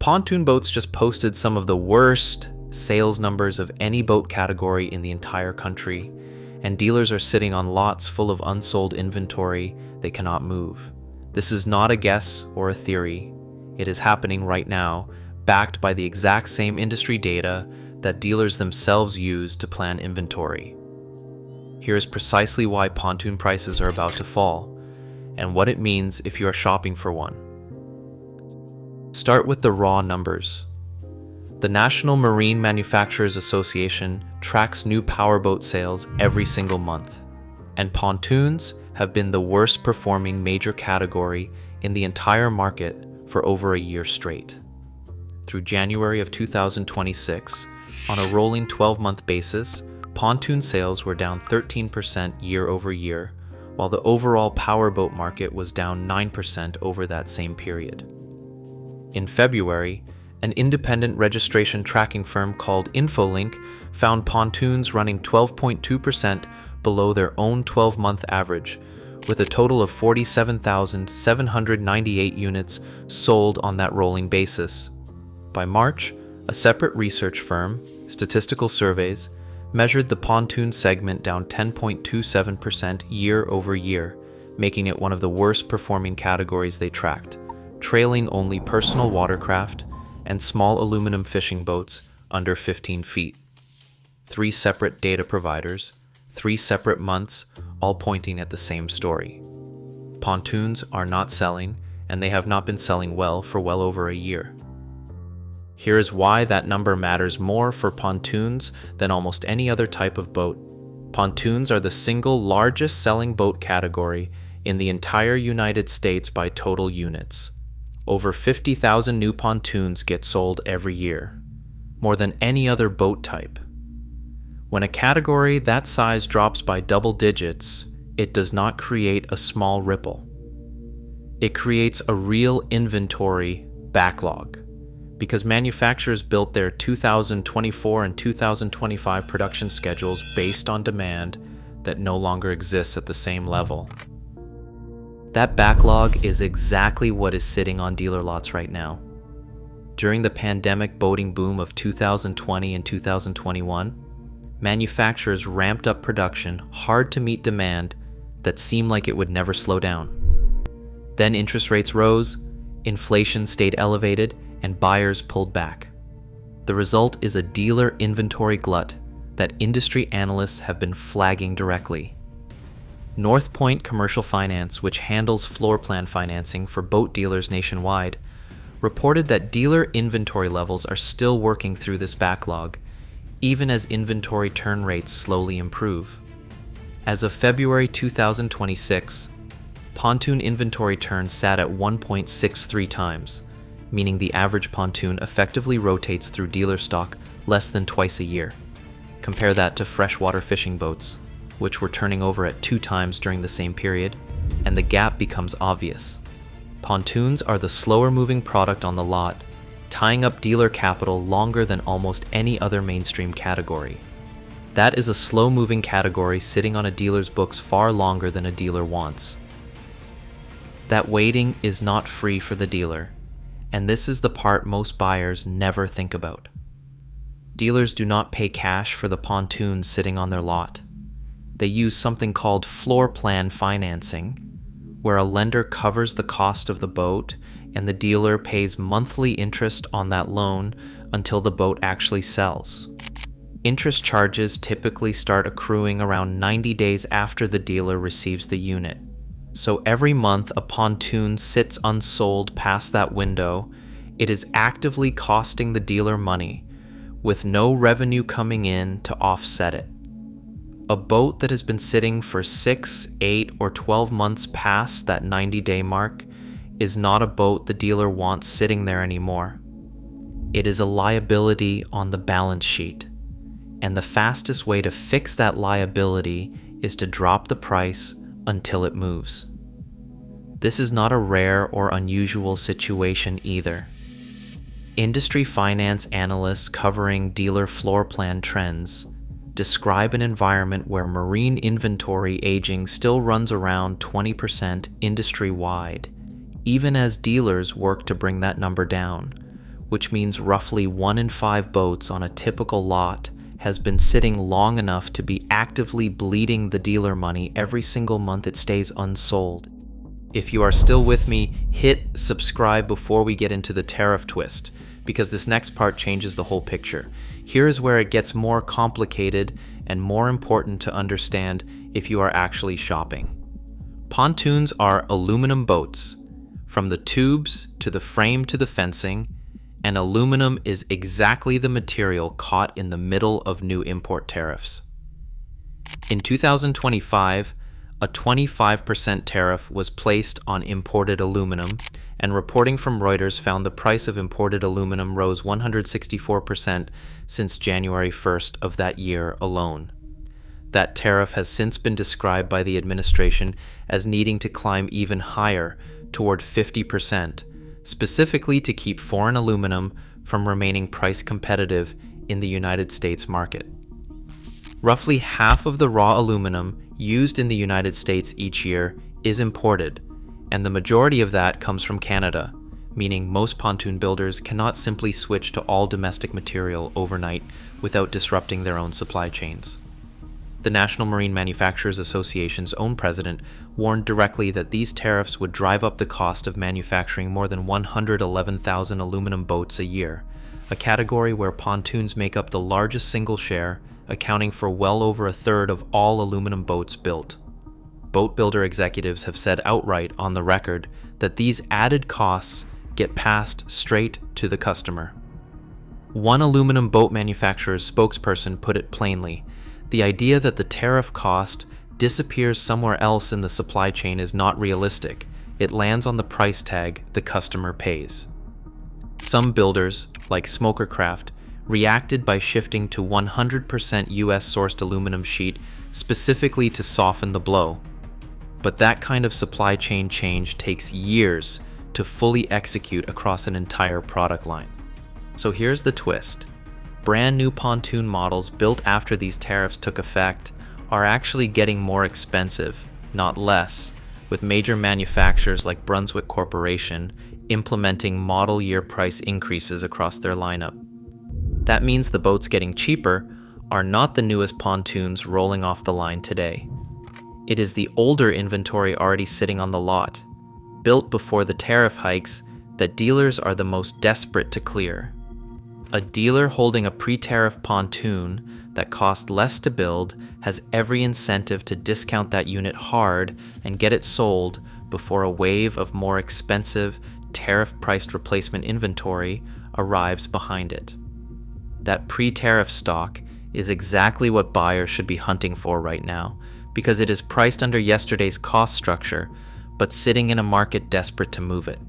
Pontoon boats just posted some of the worst sales numbers of any boat category in the entire country, and dealers are sitting on lots full of unsold inventory they cannot move. This is not a guess or a theory. It is happening right now, backed by the exact same industry data that dealers themselves use to plan inventory. Here is precisely why pontoon prices are about to fall, and what it means if you are shopping for one. Start with the raw numbers. The National Marine Manufacturers Association tracks new powerboat sales every single month, and pontoons have been the worst performing major category in the entire market for over a year straight. Through January of 2026, on a rolling 12-month basis, pontoon sales were down 13% year over year, while the overall powerboat market was down 9% over that same period. In February, an independent registration tracking firm called InfoLink found pontoons running 12.2% below their own 12-month average, with a total of 47,798 units sold on that rolling basis. By March, a separate research firm, Statistical Surveys, measured the pontoon segment down 10.27% year over year, making it one of the worst performing categories they tracked, trailing only personal watercraft and small aluminum fishing boats under 15 feet. 3 separate data providers, 3 separate months, all pointing at the same story. Pontoons are not selling, and they have not been selling well for well over a year. Here is why that number matters more for pontoons than almost any other type of boat. Pontoons are the single largest selling boat category in the entire United States by total units. Over 50,000 new pontoons get sold every year, more than any other boat type. When a category that size drops by double digits, it does not create a small ripple. It creates a real inventory backlog, because manufacturers built their 2024 and 2025 production schedules based on demand that no longer exists at the same level. That backlog is exactly what is sitting on dealer lots right now. During the pandemic boating boom of 2020 and 2021, manufacturers ramped up production hard to meet demand that seemed like it would never slow down. Then interest rates rose, inflation stayed elevated, and buyers pulled back. The result is a dealer inventory glut that industry analysts have been flagging directly. Northpoint Commercial Finance, which handles floor plan financing for boat dealers nationwide, reported that dealer inventory levels are still working through this backlog, even as inventory turn rates slowly improve. As of February 2026, pontoon inventory turns sat at 1.63 times, meaning the average pontoon effectively rotates through dealer stock less than twice a year. Compare that to freshwater fishing boats, which were turning over at 2 times during the same period, and the gap becomes obvious. Pontoons are the slower moving product on the lot, tying up dealer capital longer than almost any other mainstream category. That is a slow moving category sitting on a dealer's books far longer than a dealer wants. That waiting is not free for the dealer, and this is the part most buyers never think about. Dealers do not pay cash for the pontoons sitting on their lot. They use something called floor plan financing, where a lender covers the cost of the boat and the dealer pays monthly interest on that loan until the boat actually sells. Interest charges typically start accruing around 90 days after the dealer receives the unit. So every month a pontoon sits unsold past that window, it is actively costing the dealer money, with no revenue coming in to offset it. A boat that has been sitting for 6, 8, or 12 months past that 90-day mark is not a boat the dealer wants sitting there anymore. It is a liability on the balance sheet, and the fastest way to fix that liability is to drop the price until it moves. This is not a rare or unusual situation either. Industry finance analysts covering dealer floor plan trends describe an environment where marine inventory aging still runs around 20% industry-wide, even as dealers work to bring that number down, which means roughly 1 in 5 boats on a typical lot has been sitting long enough to be actively bleeding the dealer money every single month it stays unsold. If you are still with me, hit subscribe before we get into the tariff twist, because this next part changes the whole picture. Here is where it gets more complicated and more important to understand if you are actually shopping. Pontoons are aluminum boats, from the tubes to the frame to the fencing, and aluminum is exactly the material caught in the middle of new import tariffs. In 2025, a 25% tariff was placed on imported aluminum, and reporting from Reuters found the price of imported aluminum rose 164% since January 1st of that year alone. That tariff has since been described by the administration as needing to climb even higher, toward 50%, specifically to keep foreign aluminum from remaining price competitive in the United States market. Roughly half of the raw aluminum used in the United States each year is imported, and the majority of that comes from Canada, meaning most pontoon builders cannot simply switch to all domestic material overnight without disrupting their own supply chains. The National Marine Manufacturers Association's own president warned directly that these tariffs would drive up the cost of manufacturing more than 111,000 aluminum boats a year, a category where pontoons make up the largest single share, accounting for well over a third of all aluminum boats built. Boat builder executives have said outright on the record that these added costs get passed straight to the customer. One aluminum boat manufacturer's spokesperson put it plainly: the idea that the tariff cost disappears somewhere else in the supply chain is not realistic. It lands on the price tag the customer pays. Some builders, like Smokercraft, reacted by shifting to 100% US-sourced aluminum sheet specifically to soften the blow. But that kind of supply chain change takes years to fully execute across an entire product line. So here's the twist. Brand new pontoon models built after these tariffs took effect are actually getting more expensive, not less, with major manufacturers like Brunswick Corporation implementing model year price increases across their lineup. That means the boats getting cheaper are not the newest pontoons rolling off the line today. It is the older inventory already sitting on the lot, built before the tariff hikes, that dealers are the most desperate to clear. A dealer holding a pre-tariff pontoon that cost less to build has every incentive to discount that unit hard and get it sold before a wave of more expensive, tariff-priced replacement inventory arrives behind it. That pre-tariff stock is exactly what buyers should be hunting for right now, because it is priced under yesterday's cost structure, but sitting in a market desperate to move it.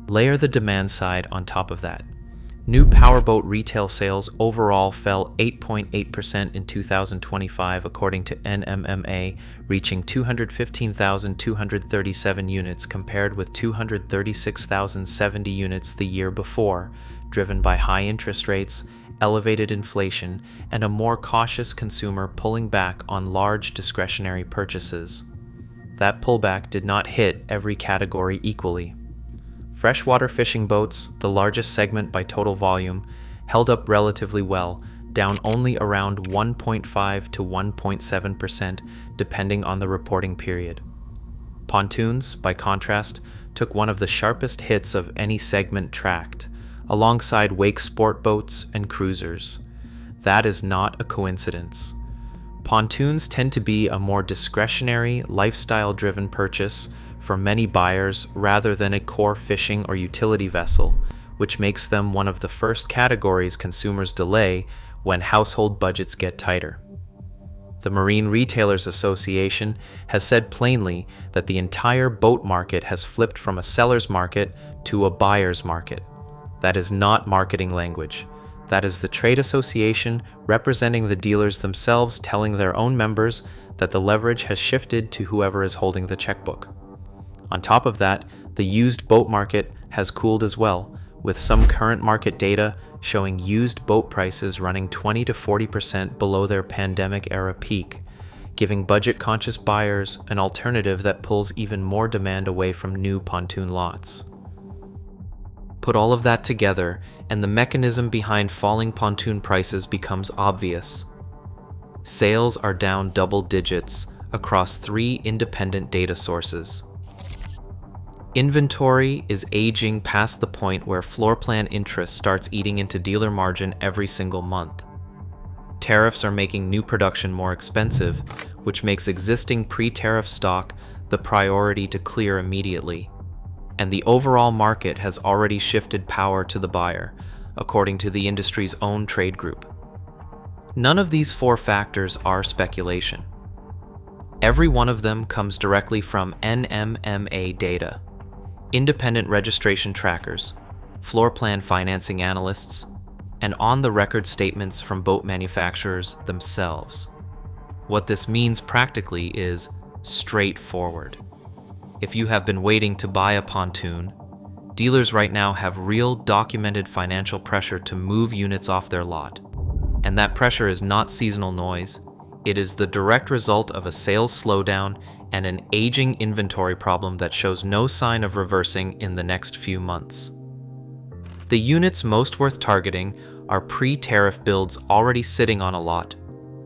Layer the demand side on top of that. New powerboat retail sales overall fell 8.8% in 2025 according to NMMA, reaching 215,237 units compared with 236,070 units the year before, driven by high interest rates, elevated inflation, and a more cautious consumer pulling back on large discretionary purchases. That pullback did not hit every category equally. Freshwater fishing boats, the largest segment by total volume, held up relatively well, down only around 1.5 to 1.7% depending on the reporting period. Pontoons, by contrast, took one of the sharpest hits of any segment tracked, alongside wake sport boats and cruisers. That is not a coincidence. Pontoons tend to be a more discretionary, lifestyle-driven purchase for many buyers rather than a core fishing or utility vessel, which makes them one of the first categories consumers delay when household budgets get tighter. The Marine Retailers Association has said plainly that the entire boat market has flipped from a seller's market to a buyer's market. That is not marketing language. That is the trade association representing the dealers themselves telling their own members that the leverage has shifted to whoever is holding the checkbook. On top of that, the used boat market has cooled as well, with some current market data showing used boat prices running 20 to 40% below their pandemic-era peak, giving budget-conscious buyers an alternative that pulls even more demand away from new pontoon lots. Put all of that together, and the mechanism behind falling pontoon prices becomes obvious. Sales are down double digits across 3 independent data sources. Inventory is aging past the point where floor plan interest starts eating into dealer margin every single month. Tariffs are making new production more expensive, which makes existing pre-tariff stock the priority to clear immediately. And the overall market has already shifted power to the buyer, according to the industry's own trade group. None of these 4 factors are speculation. Every one of them comes directly from NMMA data, independent registration trackers, floor plan financing analysts, and on-the-record statements from boat manufacturers themselves. What this means practically is straightforward. If you have been waiting to buy a pontoon, dealers right now have real documented financial pressure to move units off their lot. And that pressure is not seasonal noise. It is the direct result of a sales slowdown and an aging inventory problem that shows no sign of reversing in the next few months. The units most worth targeting are pre-tariff builds already sitting on a lot,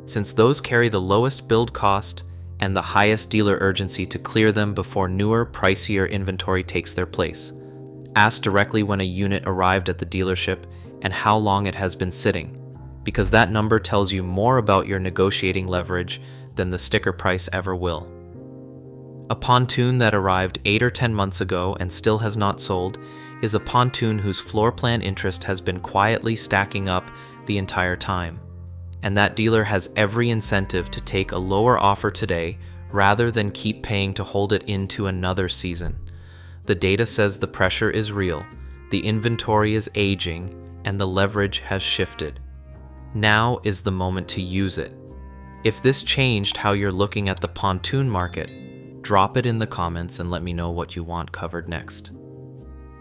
since those carry the lowest build cost and the highest dealer urgency to clear them before newer, pricier inventory takes their place. Ask directly when a unit arrived at the dealership and how long it has been sitting, because that number tells you more about your negotiating leverage than the sticker price ever will. A pontoon that arrived 8 or 10 months ago and still has not sold is a pontoon whose floor plan interest has been quietly stacking up the entire time. And that dealer has every incentive to take a lower offer today rather than keep paying to hold it into another season. The data says the pressure is real, the inventory is aging, and the leverage has shifted. Now is the moment to use it. If this changed how you're looking at the pontoon market, drop it in the comments and let me know what you want covered next.